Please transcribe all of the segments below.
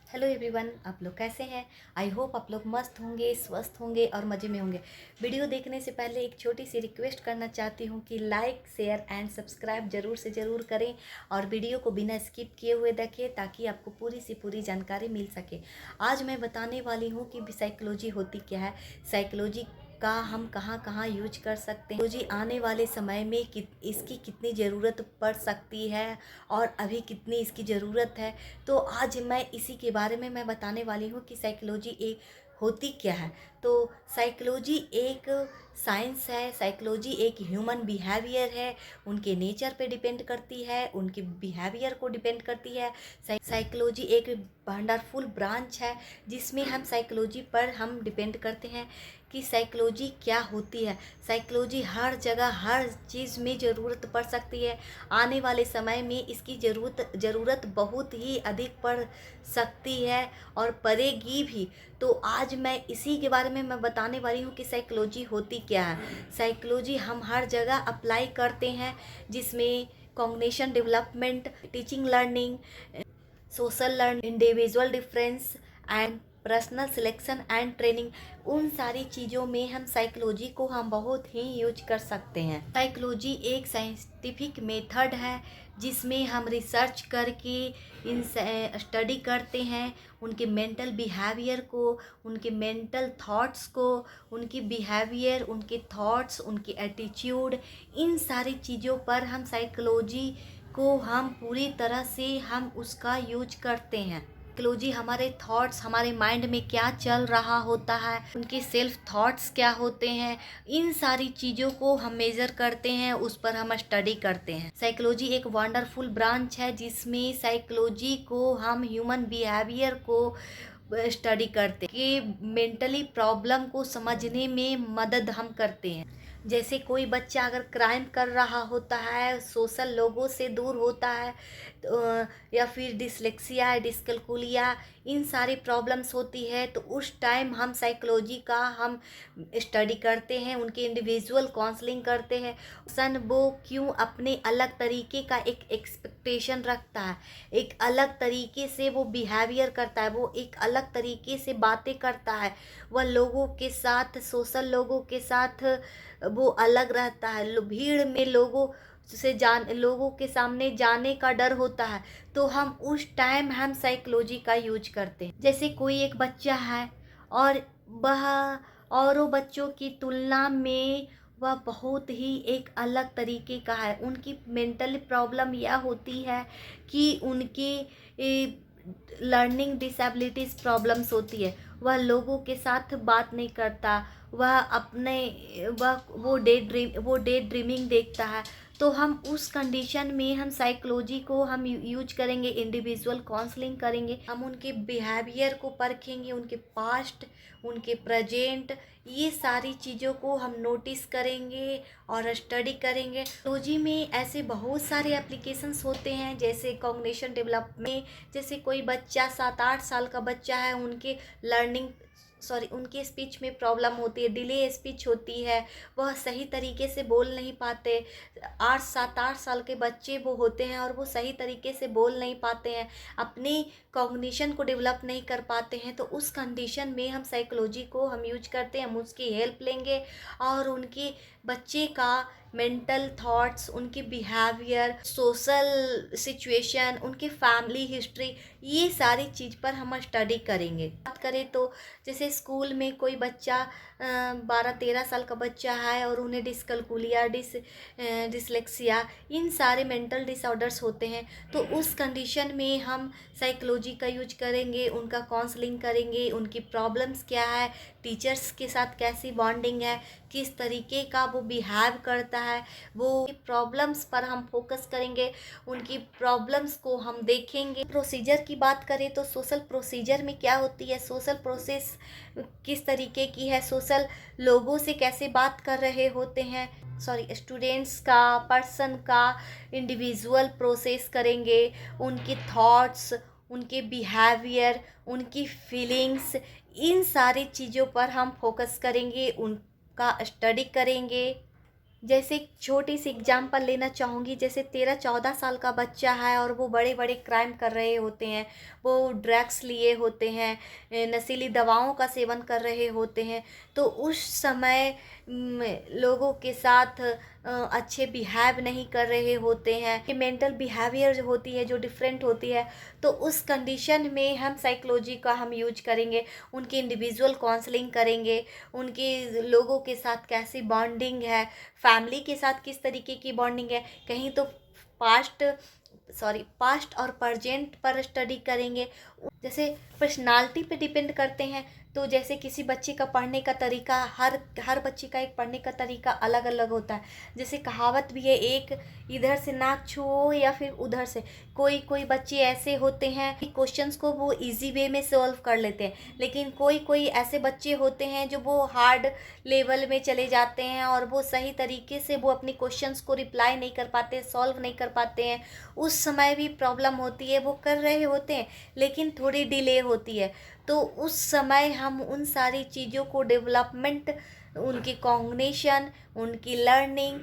Hello everyone, आप लोग कैसे हैं। आई होप आप लोग मस्त होंगे, स्वस्थ होंगे और मज़े में होंगे। वीडियो देखने से पहले एक छोटी सी रिक्वेस्ट करना चाहती हूँ कि लाइक शेयर एंड सब्सक्राइब ज़रूर से ज़रूर करें और वीडियो को बिना स्किप किए हुए देखें ताकि आपको पूरी सी पूरी जानकारी मिल सके। आज मैं बताने वाली हूँ कि साइकोलॉजी होती क्या है, साइकोलॉजी का हम कहाँ कहाँ यूज कर सकते हैं, साइकोलॉजी आने वाले समय में इसकी कितनी ज़रूरत पड़ सकती है और अभी कितनी इसकी ज़रूरत है। तो आज मैं इसी के बारे में मैं बताने वाली हूँ कि साइकोलॉजी एक होती क्या है। तो साइकोलॉजी एक साइंस है, साइकोलॉजी एक ह्यूमन बिहेवियर है, उनके नेचर पे डिपेंड करती है, उनके बिहेवियर को डिपेंड करती है। साइकोलॉजी एक वंडरफुल ब्रांच है जिसमें हम साइकोलॉजी पर हम डिपेंड करते हैं कि साइकोलॉजी क्या होती है। साइकोलॉजी हर जगह हर चीज़ में ज़रूरत पड़ सकती है। आने वाले समय में इसकी ज़रूरत बहुत ही अधिक पड़ सकती है और पड़ेगी भी। तो आज मैं इसी के बारे में मैं बताने वाली हूँ कि साइकोलॉजी होती क्या है। साइकोलॉजी हम हर जगह अप्लाई करते हैं जिसमें cognition development, teaching learning, social learning, individual difference and personal selection and training, उन सारी चीज़ों में हम साइकोलॉजी को हम बहुत ही यूज कर सकते हैं। साइकोलॉजी एक साइंटिफिक मेथड है जिसमें हम रिसर्च करके इन स्टडी करते हैं उनके मेंटल बिहेवियर को, उनके मेंटल थॉट्स को, उनकी बिहेवियर, उनके थॉट्स, उनकी एटीट्यूड, इन सारी चीज़ों पर हम साइकोलॉजी को हम पूरी तरह से हम उसका यूज करते हैं। साइकोलॉजी हमारे थॉट्स, हमारे माइंड में क्या चल रहा होता है, उनके सेल्फ थॉट्स क्या होते हैं, इन सारी चीज़ों को हम मेज़र करते हैं, उस पर हम स्टडी करते हैं। साइकोलॉजी एक वंडरफुल ब्रांच है जिसमें साइकोलॉजी को हम ह्यूमन बिहेवियर को स्टडी करते हैं कि मेंटली प्रॉब्लम को समझने में मदद हम करते हैं। जैसे कोई बच्चा अगर क्राइम कर रहा होता है, सोशल लोगों से दूर होता है, तो या फिर डिसलेक्सिया, डिस्कैल्कुलिया, इन सारी प्रॉब्लम्स होती है, तो उस टाइम हम साइकोलॉजी का हम स्टडी करते हैं, उनके इंडिविजुअल काउंसलिंग करते हैं। सन वो क्यों अपने अलग तरीके का एक एक्सपेक्टेशन रखता है, एक अलग तरीके से वो बिहेवियर करता है, वो एक अलग तरीके से बातें करता है, वह लोगों के साथ, सोशल लोगों के साथ वो अलग रहता है। भीड़ में लोगों के सामने जाने का डर होता है, तो हम उस टाइम हम साइकोलॉजी का यूज करते हैं। जैसे कोई एक बच्चा है और वह औरों बच्चों की तुलना में वह बहुत ही एक अलग तरीके का है। उनकी मेंटल प्रॉब्लम यह होती है कि उनकी लर्निंग डिसेबिलिटीज़ प्रॉब्लम्स होती है। वह लोगों के साथ बात नहीं करता, वह अपने वह वो डे ड्रीमिंग देखता है। तो हम उस कंडीशन में हम साइकोलॉजी को हम यूज करेंगे, इंडिविजुअल काउंसलिंग करेंगे, हम उनके बिहेवियर को परखेंगे, उनके पास्ट, उनके प्रेजेंट, ये सारी चीज़ों को हम नोटिस करेंगे और स्टडी करेंगे। साइकोलॉजी में ऐसे बहुत सारे एप्लीकेशंस होते हैं जैसे कॉग्निशन डेवलपमेंट। जैसे कोई बच्चा 7-8 साल का बच्चा है, उनके स्पीच में प्रॉब्लम होती है, डिले स्पीच होती है, वह सही तरीके से बोल नहीं पाते। 7-8 साल के बच्चे वो होते हैं और वो सही तरीके से बोल नहीं पाते हैं, अपनी कॉग्निशन को डेवलप नहीं कर पाते हैं। तो उस कंडीशन में हम साइकोलॉजी को हम यूज करते हैं, हम उसकी हेल्प लेंगे और उनके बच्चे का मेंटल थॉट्स, उनके बिहेवियर, सोशल सिचुएशन, उनकी फैमिली हिस्ट्री, ये सारी चीज़ पर हम स्टडी करेंगे। बात करें तो जैसे स्कूल में कोई बच्चा 12-13 साल का बच्चा है और उन्हें डिस्कैल्कुलिया, डिसलेक्सिया, इन सारे मेंटल डिसऑर्डर्स होते हैं, तो उस कंडीशन में हम साइकोलॉजी का यूज करेंगे, उनका काउंसलिंग करेंगे, उनकी प्रॉब्लम्स क्या है, टीचर्स के साथ कैसी बॉन्डिंग है, किस तरीके का वो बिहेव करता है, वो प्रॉब्लम्स पर हम फोकस करेंगे, उनकी प्रॉब्लम्स को हम देखेंगे। प्रोसीजर की बात करें तो सोशल प्रोसीजर में क्या होती है, सोशल प्रोसेस किस तरीके की है, सोशल लोगों से कैसे बात कर रहे होते हैं, स्टूडेंट्स का, पर्सन का इंडिविजुअल प्रोसेस करेंगे, उनके थॉट्स, उनके बिहेवियर, उनकी फीलिंग्स, इन सारी चीज़ों पर हम फोकस करेंगे, उनका स्टडी करेंगे। जैसे एक छोटी सी एग्जांपल लेना चाहूँगी, जैसे 13-14 साल का बच्चा है और वो बड़े बड़े क्राइम कर रहे होते हैं, वो ड्रग्स लिए होते हैं, नशीली दवाओं का सेवन कर रहे होते हैं, तो उस समय लोगों के साथ अच्छे बिहेव नहीं कर रहे होते हैं, कि मेंटल बिहेवियर जो होती है जो डिफरेंट होती है, तो उस कंडीशन में हम साइकोलॉजी का हम यूज करेंगे, उनकी इंडिविजुअल काउंसलिंग करेंगे, उनके लोगों के साथ कैसी बॉन्डिंग है, फैमिली के साथ किस तरीके की बॉन्डिंग है, कहीं तो पास्ट और प्रेजेंट पर स्टडी करेंगे। जैसे पर्सनालिटी पे डिपेंड करते हैं, तो जैसे किसी बच्चे का पढ़ने का तरीका, हर बच्चे का एक पढ़ने का तरीका अलग अलग होता है। जैसे कहावत भी है, एक इधर से नाक छुओ या फिर उधर से। कोई कोई बच्चे ऐसे होते हैं कि क्वेश्चंस को वो इजी वे में सॉल्व कर लेते हैं, लेकिन कोई कोई ऐसे बच्चे होते हैं जो वो हार्ड लेवल में चले जाते हैं और वो सही तरीके से वो अपनी क्वेश्चंस को रिप्लाई नहीं कर पाते, सॉल्व नहीं कर पाते हैं। उस समय भी प्रॉब्लम होती है, वो कर रहे होते हैं लेकिन थोड़ी डिले होती है। तो उस समय हम उन सारी चीज़ों को डेवलपमेंट, उनकी कॉग्निशन, उनकी लर्निंग,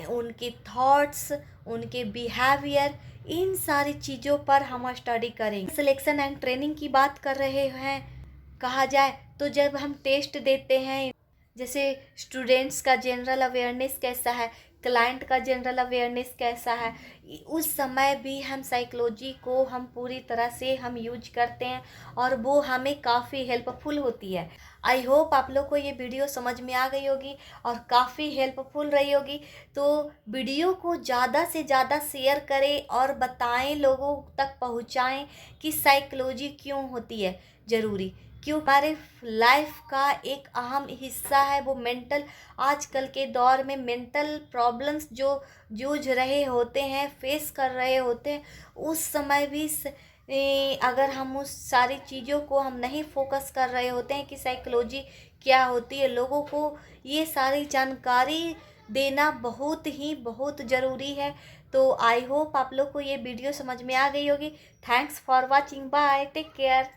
उनके थॉट्स, उनके बिहेवियर, इन सारी चीज़ों पर हम स्टडी करेंगे। सिलेक्शन एंड ट्रेनिंग की बात कर रहे हैं कहा जाए तो, जब हम टेस्ट देते हैं, जैसे स्टूडेंट्स का जनरल अवेयरनेस कैसा है, क्लाइंट का जनरल अवेयरनेस कैसा है, उस समय भी हम साइकोलॉजी को हम पूरी तरह से हम यूज करते हैं और वो हमें काफ़ी हेल्पफुल होती है। आई होप आप लोग को ये वीडियो समझ में आ गई होगी और काफ़ी हेल्पफुल रही होगी। तो वीडियो को ज़्यादा से ज़्यादा शेयर करें और बताएं, लोगों तक पहुंचाएं कि साइकोलॉजी क्यों होती है ज़रूरी, क्यों हमारे लाइफ का एक अहम हिस्सा है वो मेंटल। आजकल के दौर में मेंटल प्रॉब्लम्स जो जूझ रहे होते हैं, फेस कर रहे होते हैं, उस समय भी अगर हम उस सारी चीज़ों को हम नहीं फोकस कर रहे होते हैं कि साइकोलॉजी क्या होती है, लोगों को ये सारी जानकारी देना बहुत ज़रूरी है। तो आई होप आप लोग को ये वीडियो समझ में आ गई होगी। Thanks for watching, bye, take care.